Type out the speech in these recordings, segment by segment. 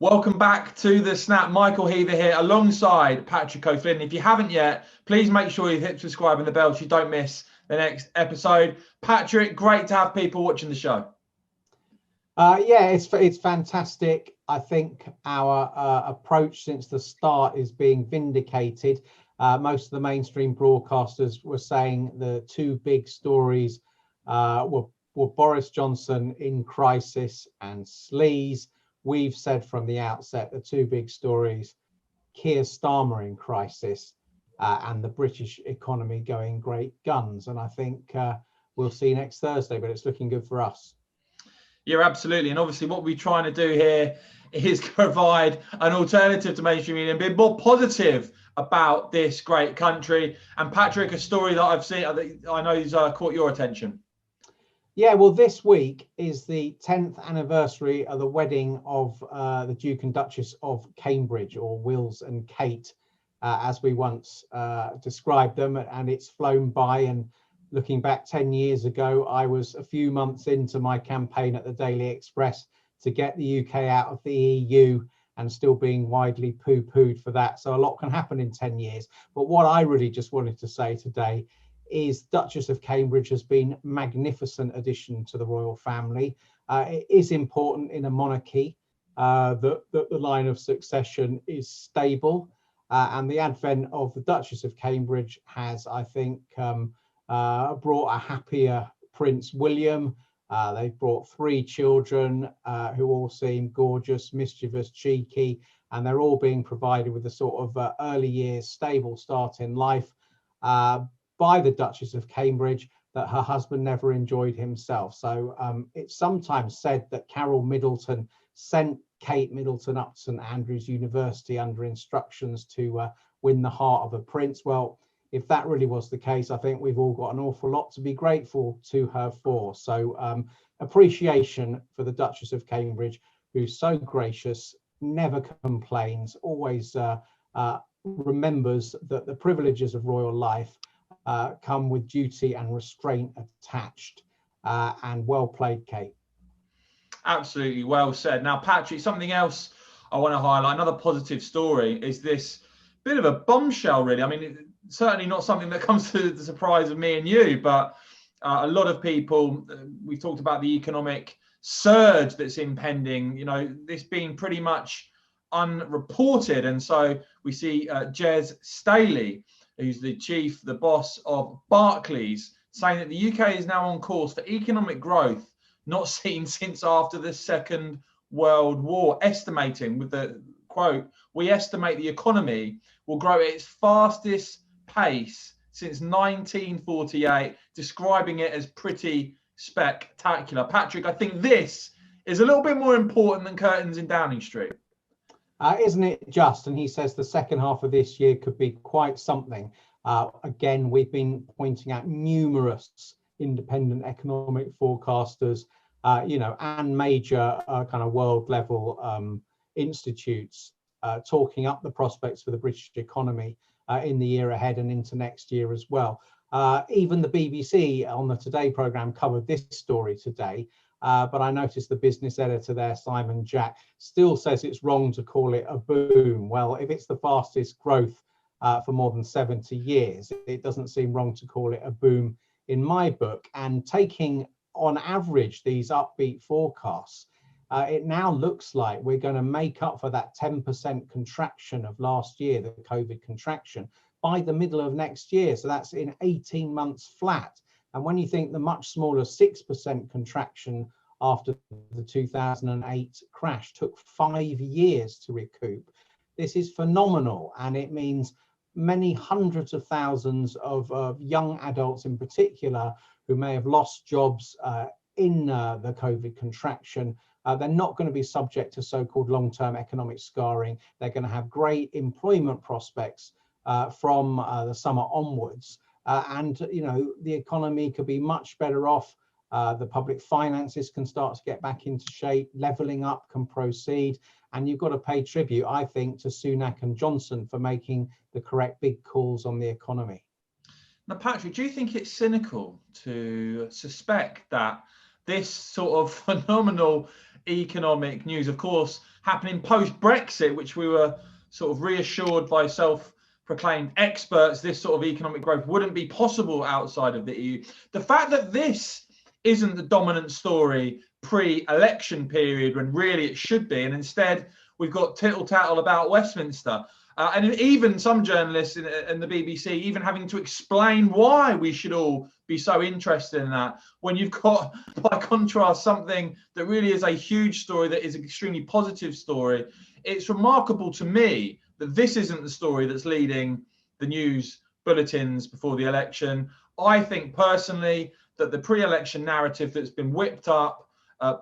Welcome back to the Snap. Michael Heather here alongside Patrick O'Flynn. If you haven't yet, please make sure you hit subscribe and the bell so you don't miss the next episode. Patrick, great to have people watching the show. Yeah, it's fantastic. I think our approach since the start is being vindicated. Most of the mainstream broadcasters were saying the two big stories were Boris Johnson in crisis and sleaze. We've said from the outset the two big stories, Keir Starmer in crisis and the British economy going great guns. And I think we'll see next Thursday, but it's looking good for us. Yeah, absolutely. And obviously what we're trying to do here is provide an alternative to mainstream media and be more positive about this great country. And Patrick, a story that I've seen, I know has caught your attention. Yeah, well, this week is the 10th anniversary of the wedding of the Duke and Duchess of Cambridge, or Wills and Kate, as we once described them. And it's flown by. And looking back 10 years ago, I was a few months into my campaign at the Daily Express to get the UK out of the EU and still being widely poo-pooed for that. So a lot can happen in 10 years. But what I really just wanted to say today is Duchess of Cambridge has been a magnificent addition to the royal family. It is important in a monarchy that the line of succession is stable. And the advent of the Duchess of Cambridge has, I think, brought a happier Prince William. They've brought three children who all seem gorgeous, mischievous, cheeky, and they're all being provided with a sort of early years stable start in life by the Duchess of Cambridge that her husband never enjoyed himself. So it's sometimes said that Carol Middleton sent Kate Middleton up to St Andrews University under instructions to win the heart of a prince. Well, if that really was the case, I think we've all got an awful lot to be grateful to her for. So appreciation for the Duchess of Cambridge, who's so gracious, never complains, always remembers that the privileges of royal life come with duty and restraint attached. And well played, Kate. Absolutely, well said. Now, Patrick, something else I want to highlight, another positive story, is this bit of a bombshell, really. I mean, certainly not something that comes to the surprise of me and you, but a lot of people, we've talked about the economic surge that's impending, you know, this being pretty much unreported. And so we see Jez Staley, who's the boss of Barclays, saying that the UK is now on course for economic growth not seen since after the Second World War, estimating, with the quote, "We estimate the economy will grow at its fastest pace since 1948, describing it as pretty spectacular." Patrick, I think this is a little bit more important than curtains in Downing Street. Isn't it just? And he says the second half of this year could be quite something. Again, we've been pointing out numerous independent economic forecasters, and major kind of world level institutes talking up the prospects for the British economy in the year ahead and into next year as well. Even the BBC on the Today programme covered this story today. But I noticed the business editor there, Simon Jack, still says it's wrong to call it a boom. Well, if it's the fastest growth for more than 70 years, it doesn't seem wrong to call it a boom in my book. And taking on average these upbeat forecasts, it now looks like we're going to make up for that 10% contraction of last year, the COVID contraction, by the middle of next year. So that's in 18 months flat. And when you think the much smaller 6% contraction after the 2008 crash took 5 years to recoup, this is phenomenal. And it means many hundreds of thousands of young adults in particular who may have lost jobs in the COVID contraction. They're not going to be subject to so-called long-term economic scarring. They're going to have great employment prospects from the summer onwards. And the economy could be much better off. The public finances can start to get back into shape. Levelling up can proceed. And you've got to pay tribute, I think, to Sunak and Johnson for making the correct big calls on the economy. Now, Patrick, do you think it's cynical to suspect that this sort of phenomenal economic news, of course, happening post-Brexit, which we were sort of reassured by self-proclaimed experts, this sort of economic growth wouldn't be possible outside of the EU. The fact that this isn't the dominant story pre-election period when really it should be, and instead we've got tittle-tattle about Westminster. And even some journalists in the BBC even having to explain why we should all be so interested in that, when you've got, by contrast, something that really is a huge story, that is an extremely positive story. It's remarkable to me that this isn't the story that's leading the news bulletins before the election. I think personally that the pre-election narrative that's been whipped up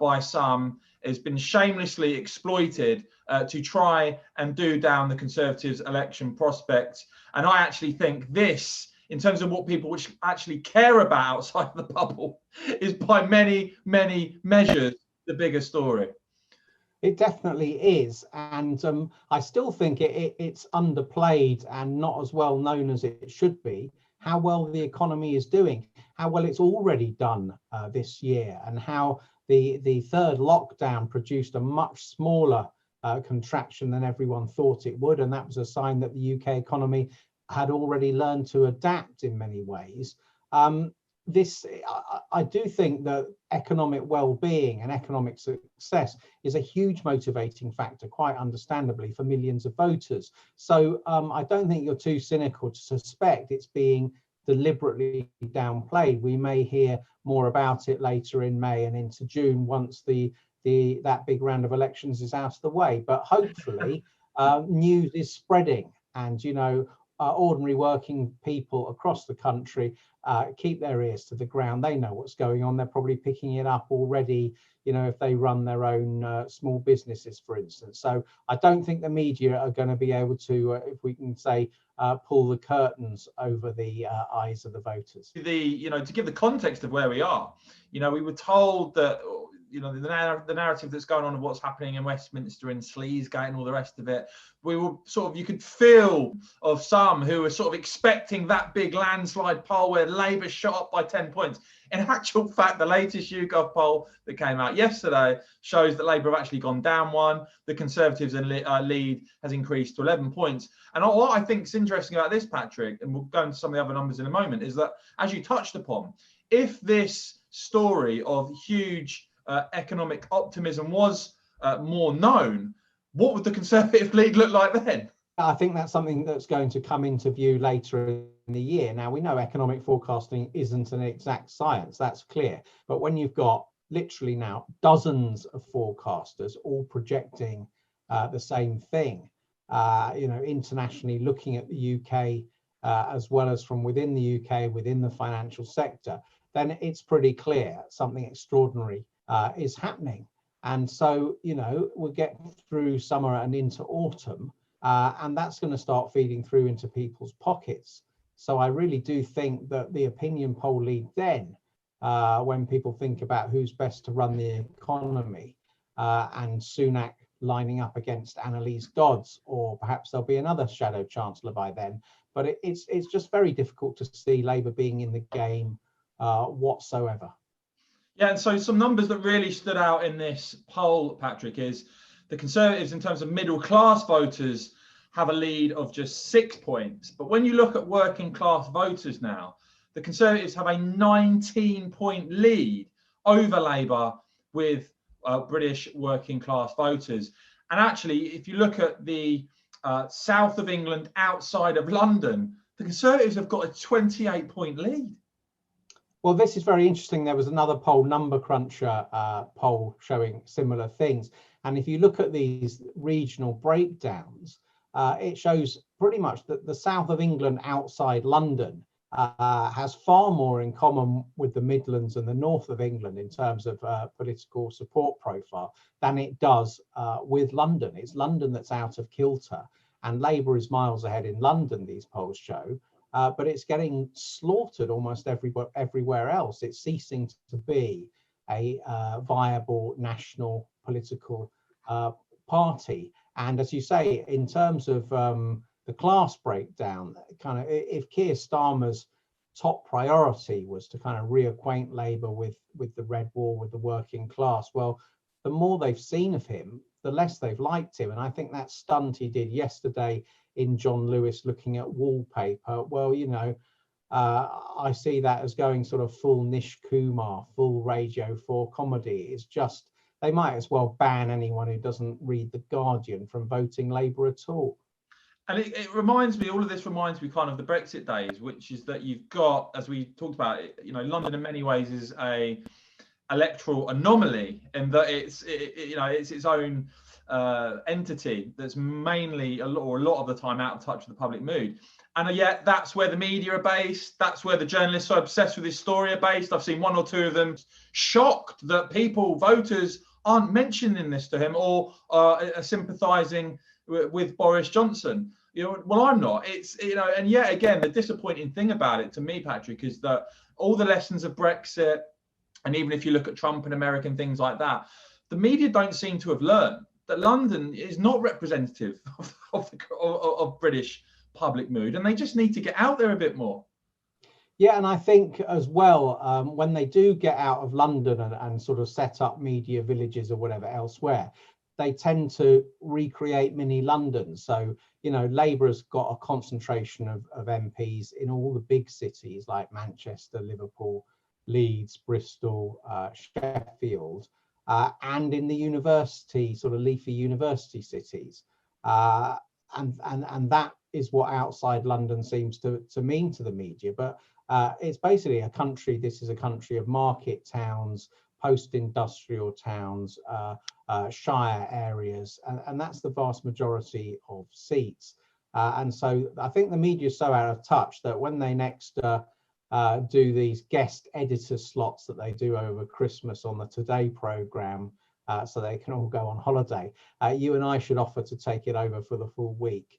by some has been shamelessly exploited to try and do down the Conservatives' election prospects. And I actually think this, in terms of what people actually care about outside the bubble, is by many, many measures the bigger story. It definitely is. And I still think it's underplayed and not as well known as it should be, how well the economy is doing, how well it's already done this year, and how the third lockdown produced a much smaller contraction than everyone thought it would. And that was a sign that the UK economy had already learned to adapt in many ways. I do think that economic well-being and economic success is a huge motivating factor, quite understandably, for millions of voters. So I don't think you're too cynical to suspect it's being deliberately downplayed. We may hear more about it later in May and into June once that big round of elections is out of the way. But hopefully news is spreading, and ordinary working people across the country keep their ears to the ground. They know what's going on. They're probably picking it up already, if they run their own small businesses, for instance. So I don't think the media are going to be able to, if we can say, pull the curtains over the eyes of the voters. To give the context of where we are, we were told that the narrative that's going on of what's happening in Westminster and Sleazegate and all the rest of it, we were you could feel of some who were sort of expecting that big landslide poll where Labour shot up by 10 points. In actual fact, the latest YouGov poll that came out yesterday shows that Labour have actually gone down one. The Conservatives' lead has increased to 11 points. And what I think is interesting about this, Patrick, and we'll go into some of the other numbers in a moment, is that, as you touched upon, if this story of huge economic optimism was more known, what would the Conservative lead look like then? I think that's something that's going to come into view later in the year. Now, we know economic forecasting isn't an exact science, that's clear. But when you've got literally now dozens of forecasters all projecting the same thing, internationally looking at the UK as well as from within the UK, within the financial sector, then it's pretty clear something extraordinary is happening. And so, we'll get through summer and into autumn, and that's going to start feeding through into people's pockets. So I really do think that the opinion poll lead then, when people think about who's best to run the economy, and Sunak lining up against Annalise Dodds, or perhaps there'll be another shadow chancellor by then. But it's just very difficult to see Labour being in the game whatsoever. Yeah, and so some numbers that really stood out in this poll, Patrick, is the Conservatives, in terms of middle class voters, have a lead of just 6 points. But when you look at working class voters now, the Conservatives have a 19-point lead over Labour with British working class voters. And actually, if you look at the south of England outside of London, the Conservatives have got a 28-point lead. Well, this is very interesting. There was another poll, Number Cruncher poll, showing similar things. And if you look at these regional breakdowns, it shows pretty much that the south of England outside London has far more in common with the Midlands and the north of England in terms of political support profile than it does with London. It's London that's out of kilter, and Labour is miles ahead in London, these polls show. But it's getting slaughtered almost everywhere else. It's ceasing to be a viable national political party. And as you say, in terms of the class breakdown, kind of, if Keir Starmer's top priority was to kind of reacquaint Labour with the Red Wall, with the working class, well, the more they've seen of him, the less they've liked him. And I think that stunt he did yesterday in John Lewis looking at wallpaper, well, you know, I see that as going sort of full Nish Kumar, full Radio 4 comedy. It's just, they might as well ban anyone who doesn't read The Guardian from voting Labour at all. And it reminds me, all of this reminds me kind of the Brexit days, which is that you've got, as we talked about, you know, London in many ways is a electoral anomaly in that it's its own entity that's mainly a lot of the time out of touch with the public mood. And yet that's where the media are based. That's where the journalists are obsessed with this story are based. I've seen one or two of them shocked that voters aren't mentioning this to him or are sympathising with Boris Johnson. You know, well, I'm not. It's, you know, and yet again, the disappointing thing about it to me, Patrick, is that all the lessons of Brexit, and even if you look at Trump and American things like that, the media don't seem to have learned that London is not representative of British public mood, and they just need to get out there a bit more. Yeah, and I think as well, when they do get out of London and sort of set up media villages or whatever elsewhere, they tend to recreate mini London. So, you know, Labour has got a concentration of MPs in all the big cities like Manchester, Liverpool, Leeds, Bristol, Sheffield, and in the university, sort of leafy university cities. And that is what outside London seems to mean to the media. But it's basically a country, this is a country of market towns, post-industrial towns, shire areas, and that's the vast majority of seats. And so I think the media is so out of touch that when they next do these guest editor slots that they do over Christmas on the Today programme, so they can all go on holiday, you and I should offer to take it over for the full week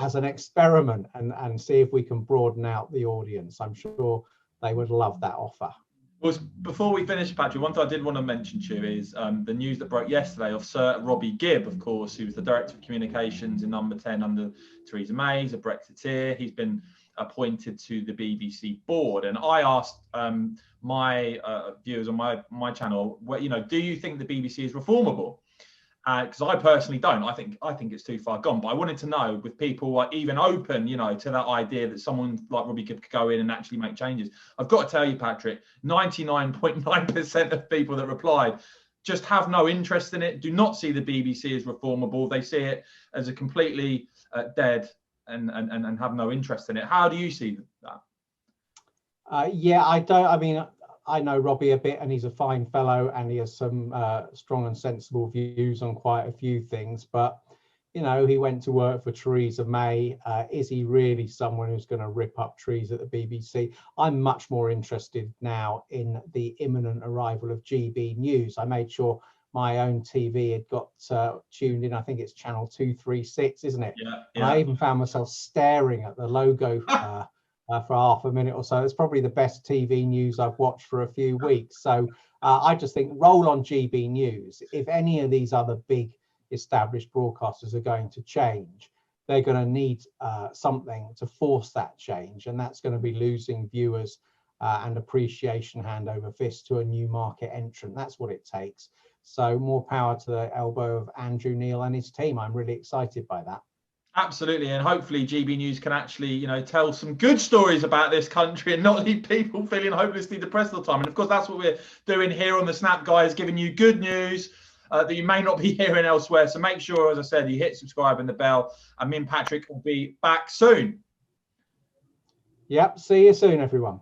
as an experiment and see if we can broaden out the audience. I'm sure they would love that offer. Well, before we finish, Patrick, one thing I did want to mention to you is the news that broke yesterday of Sir Robbie Gibb, of course, who's the Director of Communications in Number 10 under Theresa May. He's a Brexiteer. He's been appointed to the BBC board. And I asked my viewers on my channel, well, you know, do you think the BBC is reformable? Because I personally don't. I think it's too far gone. But I wanted to know, with people like even open, you know, to that idea that someone like Robbie Gibb could go in and actually make changes. I've got to tell you, Patrick, 99.9% of people that replied just have no interest in it. Do not see the BBC as reformable. They see it as a completely dead and have no interest in it. How do you see that? Yeah, I don't. I mean, I know Robbie a bit, and he's a fine fellow, and he has some strong and sensible views on quite a few things. But, you know, he went to work for Theresa May. Is he really someone who's going to rip up trees at the BBC? I'm much more interested now in the imminent arrival of GB News. I made sure my own TV had got tuned in. I think it's channel 236, isn't it? Yeah. And I even found myself staring at the logo for half a minute or so. It's probably the best TV news I've watched for a few weeks. So I just think roll on GB News. If any of these other big established broadcasters are going to change, they're going to need something to force that change. And that's going to be losing viewers and appreciation hand over fist to a new market entrant. That's what it takes. So more power to the elbow of Andrew Neil and his team. I'm really excited by that. Absolutely, and hopefully GB News can actually, you know, tell some good stories about this country and not leave people feeling hopelessly depressed all the time. And of course, that's what we're doing here on the Snap, guys, giving you good news that you may not be hearing elsewhere. So make sure, as I said, you hit subscribe and the bell, and me and Patrick will be back soon. Yep, see you soon, everyone.